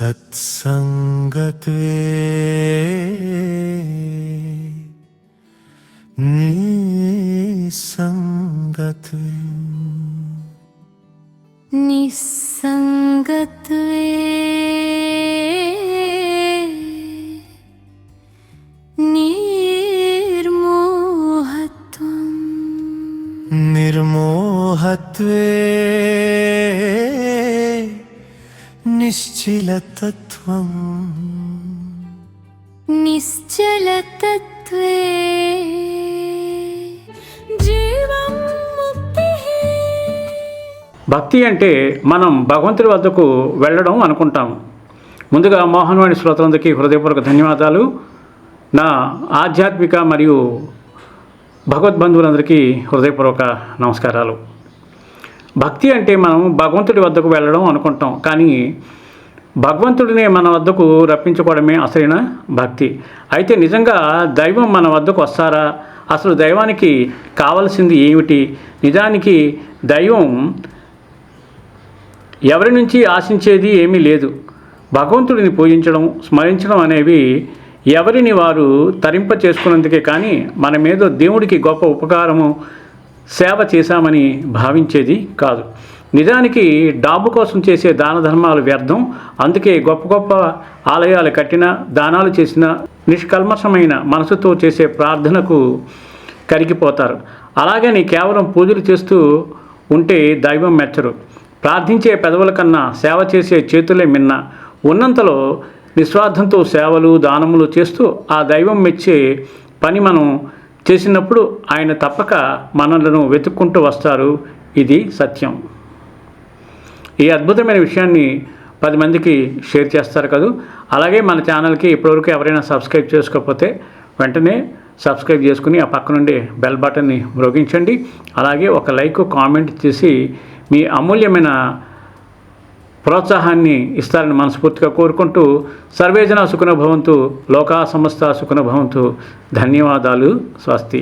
సత్సంగత్వే నిస్సంగత్వే నిస్సంగత్వే నిర్మోహత్వం నిర్మోహత్వే నిశ్చలతత్వం నిశ్చలతత్వే జీవం ముక్తిః. భక్తి అంటే మనం భగవంతుడి వద్దకు వెళ్ళడం అనుకుంటాము. ముందుగా మోహన్వాణి శ్రోతలందరికీ హృదయపూర్వక ధన్యవాదాలు. నా ఆధ్యాత్మిక మరియు భగవద్బంధువులందరికీ హృదయపూర్వక నమస్కారాలు. భక్తి అంటే మనం భగవంతుడి వద్దకు వెళ్ళడం అనుకుంటాం, కానీ భగవంతుడినే మన వద్దకు రప్పించుకోవడమే అసలైన భక్తి. అయితే నిజంగా దైవం మన వద్దకు వస్తారా? అసలు దైవానికి కావలసింది ఏమిటి? నిజానికి దైవం ఎవరి నుంచి ఆశించేది ఏమీ లేదు. భగవంతుడిని పూజించడం, స్మరించడం అనేవి ఎవరిని వారు తరింప చేసుకున్నందుకే కానీ మన మీద దేవుడికి గొప్ప ఉపకారము, సేవ చేశామని భావించేది కాదు. నిజానికి డాబు కోసం చేసే దాన ధర్మాలు వ్యర్థం. అందుకే గొప్ప గొప్ప ఆలయాలు కట్టిన, దానాలు చేసిన, నిష్కల్మషమైన మనసుతో చేసే ప్రార్థనకు కరిగిపోతారు. అలాగని కేవలం పూజలు చేస్తూ ఉంటే దైవం మెచ్చరు. ప్రార్థించే పెదవుల కన్నా సేవ చేసే చేతులే మిన్న. ఉన్నంతలో నిస్వార్థంతో సేవలు, దానములు చేస్తూ ఆ దైవం మెచ్చే పని మనం చేసినప్పుడు ఆయన తప్పక మనలను వెతుక్కుంటూ వస్తారు. ఇది సత్యం. ఈ అద్భుతమైన విషయాన్ని 10 మందికి షేర్ చేస్తారు కదా. అలాగే మన ఛానల్కి ఇప్పటివరకు ఎవరైనా సబ్స్క్రైబ్ చేసుకోకపోతే వెంటనే సబ్స్క్రైబ్ చేసుకుని ఆ పక్క నుండి బెల్ బటన్ని మ్రోగించండి. అలాగే ఒక లైక్, కామెంట్ చేసి మీ అమూల్యమైన ప్రోత్సాహాన్ని ఇస్తారని మనస్ఫూర్తిగా కోరుకుంటూ సర్వేజన సుఖినో భవంతు, లోకా సమస్త సుఖినో భవంతు. ధన్యవాదాలు. స్వస్తి.